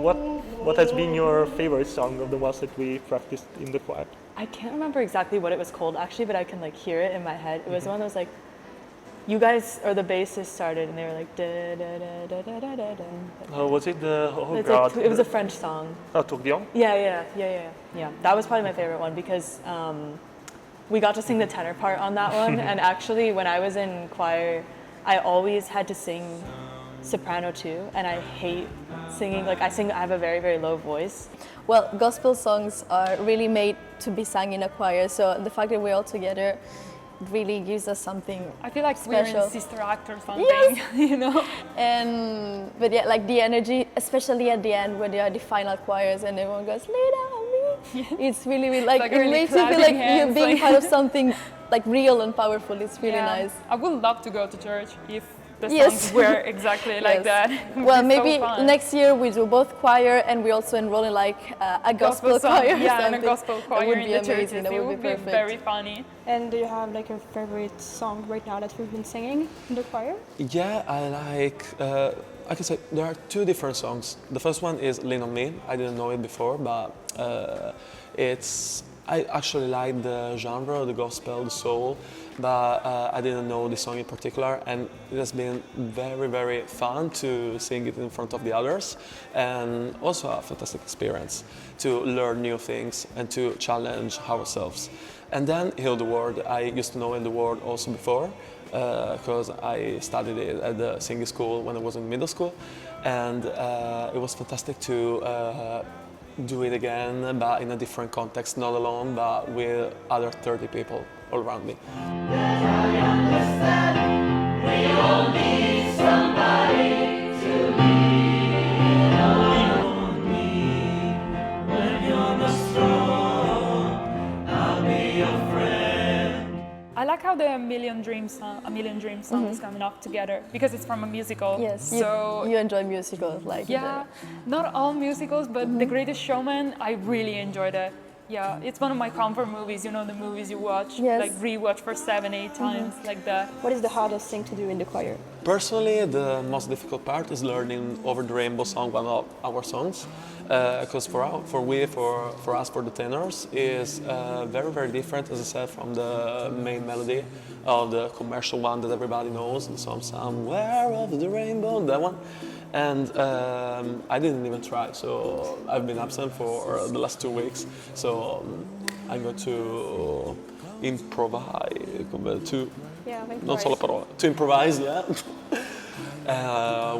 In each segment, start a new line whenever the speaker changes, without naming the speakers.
what has been your favorite song of the ones that we practiced in the choir?
I can't remember exactly what it was called actually, but I can like hear it in my head. It was one that was like, you guys or the bassist started and they were like da da da da da da da da.
Oh, was it the? Oh
It's
God!
like, it was a French song.
Oh, Tourbillon?
Yeah. That was probably my favorite one because we got to sing the tenor part on that one. And actually, when I was in choir, I always had to sing soprano too, and I hate singing. Like I have a very, very low voice.
Well, gospel songs are really made to be sung in a choir, so the fact that we're all together really gives us something
I feel like
special.
we're in Sister Act or something,
Yes.
you know?
But yeah, like the energy, especially at the end when they are the final choirs and everyone goes, lay down me. It's really, really like,
Like
it
really
makes you feel
clapping
like you're
hands,
being
like-
part of something like real and powerful. It's really nice.
I would love to go to church if the
Yes.
songs were exactly like
Yes.
that. It would
Well,
be so
maybe
fun.
next year we do both choir and we also enroll in like a gospel
song,
choir. or
yeah, and a
something.
gospel choir
That would
in
be
the
amazing.
churches.
That
It
would
would
be
be
perfect.
very funny.
And do you have like a favorite song right now that we've been singing in the choir?
Yeah, I can say there are two different songs. The first one is Lean on Me. I didn't know it before, but I actually like the genre, the gospel, the soul, but I didn't know the song in particular, and it has been very, very fun to sing it in front of the others, and also a fantastic experience to learn new things and to challenge ourselves. And then Heal the World. I used to know in the word also before, because I studied it at the singing school when I was in middle school, and it was fantastic to do it again, but in a different context, not alone, but with other 30 people all around me.
I like how the A Million Dreams song is coming up together because it's from a musical.
Yes,
So
you enjoy musicals like
yeah, not all musicals, but The Greatest Showman, I really enjoyed it. Yeah, it's one of my comfort movies. You know, the movies you watch,
Yes.
like rewatch for 7, 8 times, like that.
What is the hardest thing to do in the choir?
Personally, the most difficult part is learning Over the Rainbow song, one of our songs, because for us, for the tenors, is very, very different, as I said, from the main melody of the commercial one that everybody knows, the song Somewhere Over the Rainbow, that one. And I didn't even try, so I've been absent for the last 2 weeks. So I'm going to improvise, non so la parola, to improvise, yeah.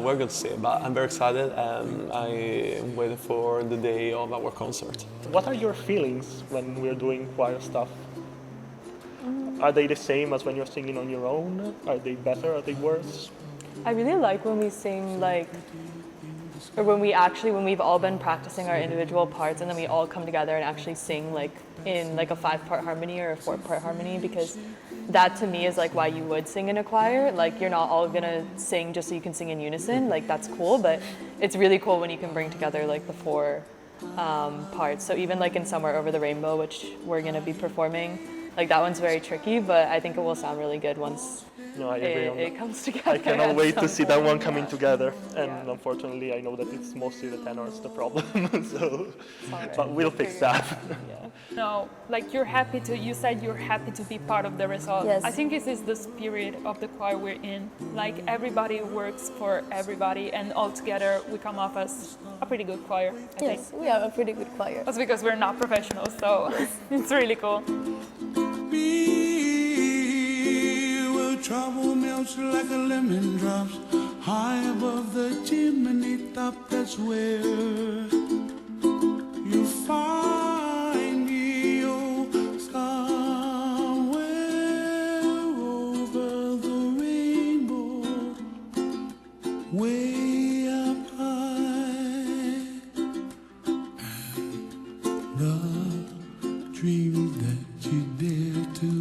We're going to see, but I'm very excited and I'm waiting for the day of our concert.
What are your feelings when we're doing choir stuff? Are they the same as when you're singing on your own? Are they better? Are they worse?
I really like when we sing or when we've all been practicing our individual parts and then we all come together and actually sing like in like a 5-part harmony or a 4-part harmony, because that to me is like why you would sing in a choir. Like you're not all gonna sing just so you can sing in unison. Like that's cool, but it's really cool when you can bring together like the 4 parts. So even like in Somewhere Over the Rainbow, which we're gonna be performing, like that one's very tricky, but I think it will sound really good once
No, I agree on that.
it comes together.
I cannot
at
wait to
some
see that
point.
one coming together, and unfortunately I know that it's mostly the tenors the problem, but we'll fix that.
No, like you said you're happy to be part of the result.
Yes.
I think this is the spirit of the choir we're in. Like everybody works for everybody and all together we come off as a pretty good choir, I think.
Yes, we are a pretty good choir.
That's because we're not professionals, so it's really cool.
Where trouble melts like a lemon drops high above the chimney top. That's where you find me, oh, somewhere over the rainbow, way up high, and the dreams that you dare to